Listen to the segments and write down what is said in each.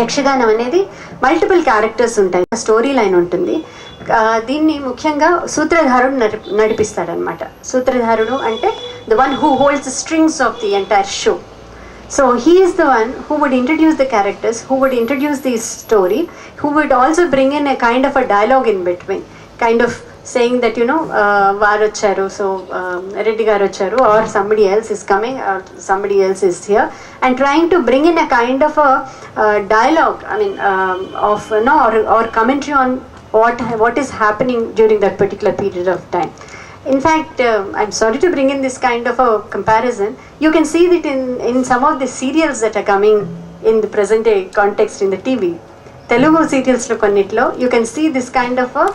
యక్షగానం అనేది multiple characters ఉంటాయి, story line ఉంటుంది. దీన్ని ముఖ్యంగా సూత్రధారుడు నడిపిస్తాడనమాట. సూత్రధారుడు అంటే the one who holds the strings of the entire show. So he is the one who would introduce the characters, who would introduce the story, who would also bring in a kind of a dialogue in between, kind of saying that, you know, varu vacharu, so Reddy garu vacharu, or somebody else is coming, or somebody else is here, and trying to bring in a kind of a dialogue, I mean, of, you know, or commentary on what is happening during that particular period of time. In fact, I'm sorry to bring in this kind of a comparison. You can see that in some of the serials that are coming in the present day context in the TV. Telugu serials lo konnitlo you can see this kind of a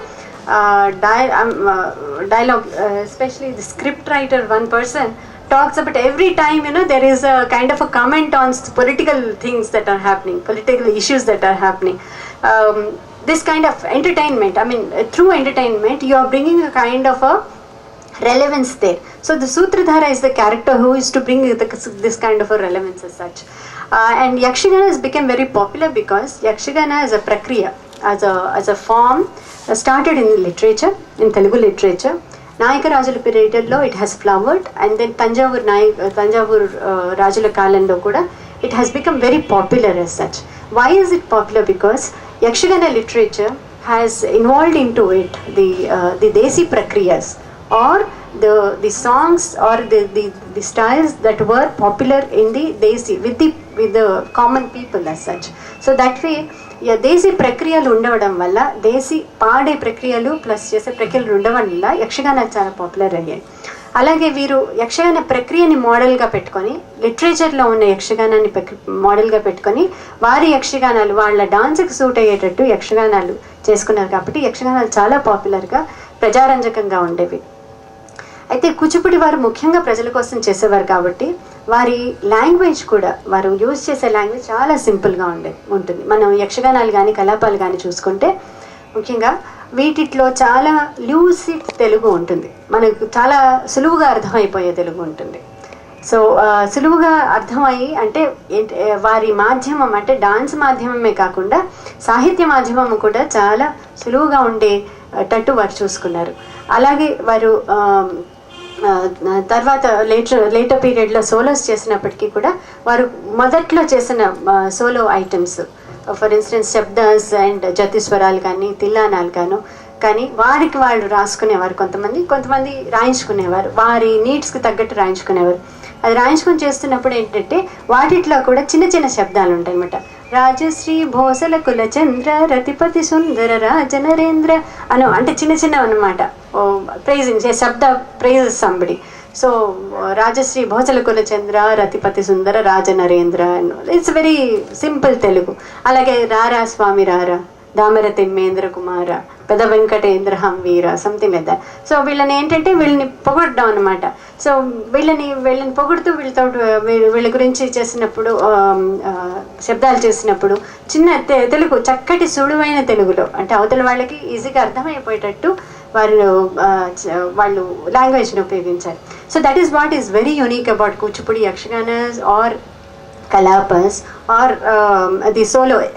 dialogue, especially the script writer, one person talks about every time, you know, there is a kind of a comment on political things that are happening, political issues that are happening. This kind of entertainment, I mean, through entertainment you are bringing a kind of a relevance there. So the Sutradhara is the character who is to bring this kind of a relevance as such. And Yakshagana has become very popular because Yakshagana as a prakriya, as a form, started in literature, in Telugu literature. Nayaka Rajula period lo it has flowered, and then Tanjavur Rajula kalamlo kuda it has become very popular as such. Why is it popular? Because Yakshagana literature has involved into it the Desi prakriyas, or the songs, or the styles that were popular in the Desi with the common people as such. So that way దేశీ ప్రక్రియలు ఉండవడం వల్ల, దేశీ పాడే ప్రక్రియలు plus చేసే ప్రక్రియలు ఉండడం వల్ల యక్షగాన చాలా popular అయ్యాయి. అలాగే వీరు యక్షగాన ప్రక్రియని మోడల్గా పెట్టుకొని, లిటరేచర్లో ఉన్న యక్షగానాన్ని మోడల్గా పెట్టుకొని వారి యక్షగానాలు వాళ్ళ డాన్స్కి సూట్ అయ్యేటట్టు యక్షగానాలు చేసుకున్నారు. కాబట్టి యక్షగానాలు చాలా పాపులర్గా, ప్రజారంజకంగా ఉండేవి. అయితే కూచిపూడి వారు ముఖ్యంగా ప్రజల కోసం చేసేవారు కాబట్టి వారి లాంగ్వేజ్ కూడా, వారు యూజ్ చేసే లాంగ్వేజ్ చాలా సింపుల్గా ఉంటుంది. మనం యక్షగానాలు కానీ కలాపాలు కానీ చూసుకుంటే ముఖ్యంగా వీటిలో చాలా లూసిడ్ తెలుగు ఉంటుంది, మనకు చాలా సులువుగా అర్థమైపోయే తెలుగు ఉంటుంది. సో సులువుగా అర్థమయ్యి, అంటే వారి మాధ్యమం అంటే డాన్స్ మాధ్యమమే కాకుండా సాహిత్య మాధ్యమం కూడా చాలా సులువుగా ఉండేటట్టు వారు చూసుకున్నారు. అలాగే వారు తర్వాత లేటర్ పీరియడ్లో సోలోస్ చేసినప్పటికీ కూడా వారు మొదట్లో చేసిన solo items, for instance shabdas and జతిస్వరాలు కానీ తిల్లానాలు కానీ వారికి వాళ్ళు రాసుకునేవారు. కొంతమంది రాయించుకునేవారు, వారి నీడ్స్కి తగ్గట్టు రాయించుకునేవారు. అది రాయించుకొని చేస్తున్నప్పుడు ఏంటంటే వాటిట్లో కూడా చిన్న చిన్న శబ్దాలు ఉంటాయి అన్నమాట. రాజశ్రీ భోసల కులచంద్ర రతిపతి సుందర రాజనరేంద్ర అంటే చిన్న చిన్నవి అనమాట. Praising shabda praises somebody. So రాజశ్రీ భోసల కులచంద్ర రతిపతి సుందర రాజనరేంద్ర, ఇట్స్ వెరీ సింపుల్ తెలుగు. అలాగే రారా స్వామి రారా, దామర తిమ్మేంద్ర కుమార, పెద వెంకటేంద్ర హంవీర, సంథింగ్ లైక్ దట్. సో వీళ్ళని ఏంటంటే వీళ్ళని పొగడడం అనమాట. సో వీళ్ళని పొగుడుతూ వీళ్ళ గురించి చేసినప్పుడు, శబ్దాలు చేసినప్పుడు చిన్న తెలుగు, చక్కటి సులువైన తెలుగులో, అంటే అవతల వాళ్ళకి ఈజీగా అర్థమైపోయేటట్టు వాళ్ళు లాంగ్వేజ్ని ఉపయోగించారు. So that is what is very unique about Kuchipudi yakshaganas or kalapas or the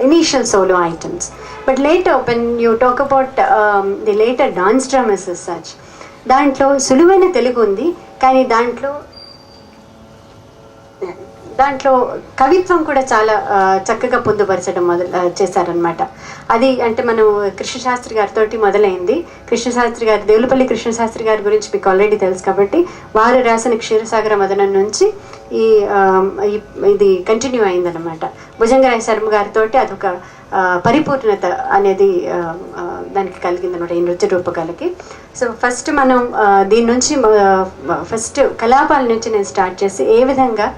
initial solo items. But later when you talk about the later dance dramas as such, దాంట్లో సులువైన తెలుగు ఉంది, కానీ దాంట్లో కవిత్వం కూడా చాలా చక్కగా పొందుపరచడం చేశారనమాట. అది అంటే మనం కృష్ణశాస్త్రి గారితో మొదలైంది. కృష్ణశాస్త్రి గారు, దేవులపల్లి కృష్ణశాస్త్రి గారి గురించి మీకు ఆల్రెడీ తెలుసు కాబట్టి వారు రాసిన క్షీరసాగర మదనం నుంచి ఇది కంటిన్యూ అయిందనమాట. భుజంగరాయ శర్మ గారితో అదొక పరిపూర్ణత అనేది దానికి కలిగిందనమాట, ఈ నృత్య రూపకాలకి. సో ఫస్ట్ మనం దీని నుంచి ఫస్ట్ కలాపాల నుంచి నేను స్టార్ట్ చేసి ఏ విధంగా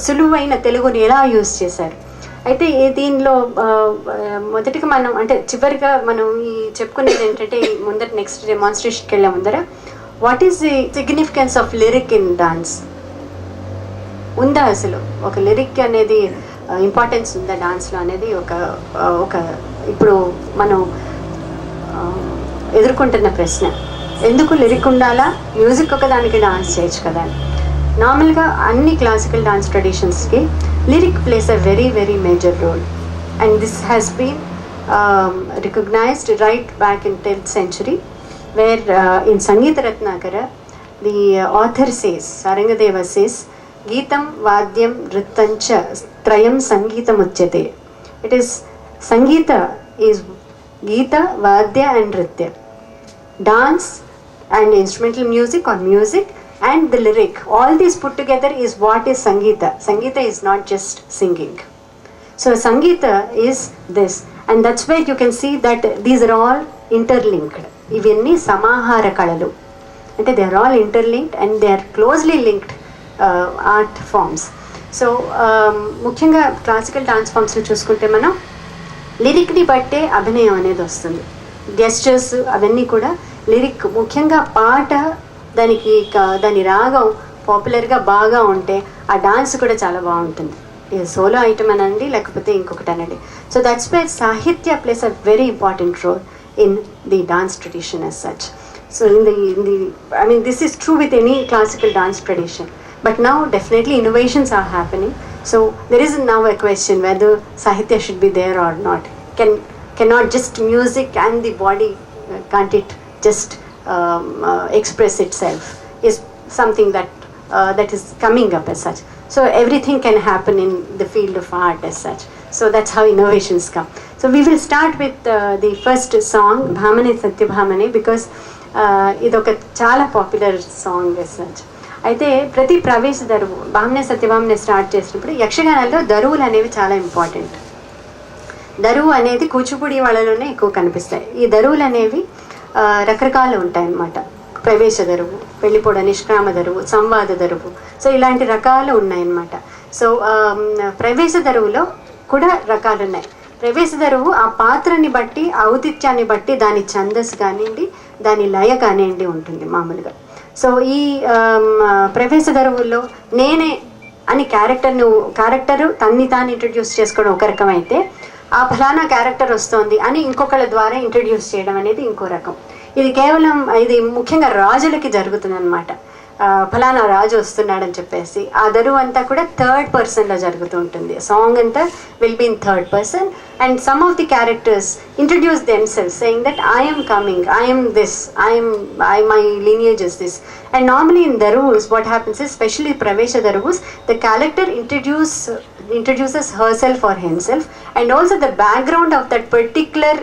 సులువైన తెలుగుని ఎలా యూజ్ చేశారు. అయితే దీనిలో మొదటిగా మనం అంటే చివరిగా మనం ఈ చెప్పుకునేది ఏంటంటే ముందర నెక్స్ట్ డెమాన్స్ట్రేషన్కి వెళ్ళే ముందర what is the significance of lyric in dance. ఉందా అసలు ఒక లిరిక్ అనేది ఇంపార్టెన్స్ ఉందా డాన్స్లో అనేది ఒక ఇప్పుడు మనం ఎదుర్కొంటున్న ప్రశ్న. ఎందుకు లిరిక్ ఉండాలా, మ్యూజిక్ ఒకదానికి డాన్స్ చేయొచ్చు కదా. నార్మల్గా అన్ని క్లాసికల్ డాన్స్ ట్రెడిషన్స్కి lyric plays a very, very major role. And this has been recognized right back in 10th century, where in Sangeeta Ratnakara, the author says, Sarangadeva says, Geetam Vadyam Nrittancha Trayam Sangeetam Uchyate. It is, Sangeeta is Geeta, Vadya and Nritya. Dance and instrumental music or music and the lyric, all these put together is what is Sangeeta. Sangeeta is not just singing. So Sangeeta is this, and that's where you can see that these are all interlinked. Ivanni Samahara Kalalu. And they are all interlinked and they are closely linked art forms. So ముఖ్యంగా classical dance ఫామ్స్ని చూసుకుంటే మనం లిరిక్ని బట్టే అభినయం అనేది వస్తుంది. Gestures అవన్నీ కూడా lyric, ముఖ్యంగా పాట దాని రాగం పాపులర్గా బాగా ఉంటే ఆ డాన్స్ కూడా చాలా బాగుంటుంది. సోలో ఐటమ్ అనండి లేకపోతే ఇంకొకటి అనండి. So that's where sahitya plays a very important role in the dance tradition as such. So I mean, this is true with any classical dance tradition. But now definitely innovations are happening. So there is now a question whether Sahitya should be there or not. Cannot just music and the body, can't it just express itself, is something that is coming up as such. So everything can happen in the field of art as such. So that's how innovations come. So we will start with the first song, Bhamane Satyabhamane, because ఇదొక చాలా popular song as such. అయితే ప్రతి ప్రవేశ దరువు, భామనే సత్యభామనే start చేసినప్పుడు యక్షగానాల్లో దరువులు అనేవి చాలా important. దరువు అనేది కూచిపూడి వాళ్ళలోనే ఎక్కువ కనిపిస్తాయి. ఈ దరువులు అనేవి రకరకాలు ఉంటాయి అన్నమాట. ప్రవేశ దరువు, పెళ్లిపొడ, నిష్క్రామ దరువు, సంవాద దరువు, సో ఇలాంటి రకాలు ఉన్నాయన్నమాట. సో ప్రవేశ దరువులో కూడా రకాలు ఉన్నాయి. ప్రవేశ దరువు ఆ పాత్రని బట్టి, ఔతిత్యాన్ని బట్టి దాని ఛందస్సు కానివ్వండి, దాని లయ కానివ్వండి ఉంటుంది మామూలుగా. సో ఈ ప్రవేశ దరువుల్లో నేనే అని క్యారెక్టరు తన్ని తాను ఇంట్రడ్యూస్ చేసుకోవడం ఒక రకం అయితే, ఆ ఫలానా క్యారెక్టర్ వస్తుంది అని ఇంకొకళ్ళ ద్వారా ఇంట్రడ్యూస్ చేయడం అనేది ఇంకో రకం. ఇది ముఖ్యంగా రాజులకి జరుగుతుంది అనమాట. ఫలానా రాజు వస్తున్నాడని చెప్పేసి ఆ దరువు అంతా కూడా థర్డ్ పర్సన్లో జరుగుతూ ఉంటుంది. సాంగ్ అంతా will be in third person and some of the characters introduce themselves saying that I am coming, I am this, my lineage is this. And normally in darus what happens is, especially pravesha darus, the character introduces herself or himself and also the background of that particular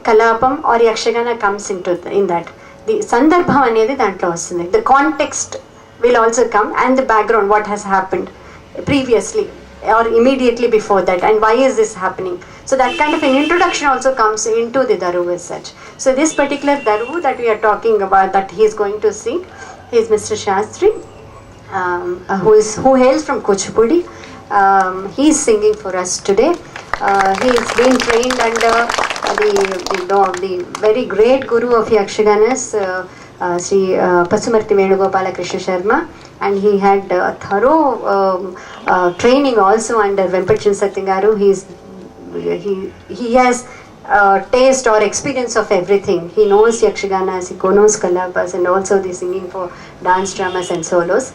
kalapam or yakshagana comes in that. The sandarbham అనేది దాంట్లో వస్తుంది. The context will also come and the background, what has happened previously or immediately before that and why is this happening. So that kind of an introduction also comes into the daru as such. So this particular daru that we are talking about, that he is going to sing, is Mr. Shastri, who hails from Kuchipudi. He is singing for us today. He is being trained under the very great guru of Yakshaganas, Sri Pasumarthi Venugopala Krishna Sharma, and he had a thorough training also under Vempatin Satyangaru. He has taste or experience of everything. He knows Yakshaganas, he knows Kalapas, and also the singing for dance dramas and solos.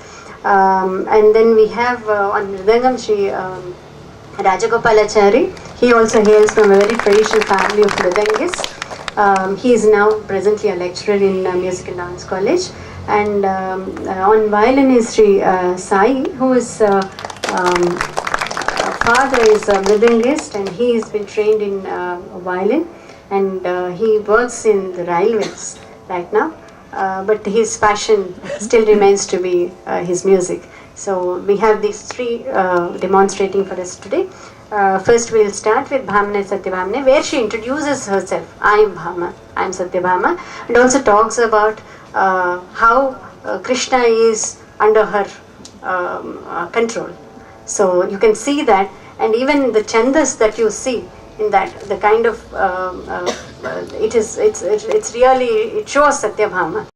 And then we have on Mridangam Sri Rajagopalachari. He also hails from a very traditional family of Mridangists. He is now presently a lecturer in Music and Dance College. And on violin is Sri Sai, who is father is a Mridangist and he has been trained in violin and he works in the railways right now. But his passion still remains to be his music. So we have these three demonstrating for us today. First we'll start with Bhamane Satyabhamane, where she introduces herself. I am Bhama, I am Satyabhama, and also talks about how Krishna is under her control. So you can see that, and even the chandas that you see in that, the kind of it's really, it shows Satyabhama.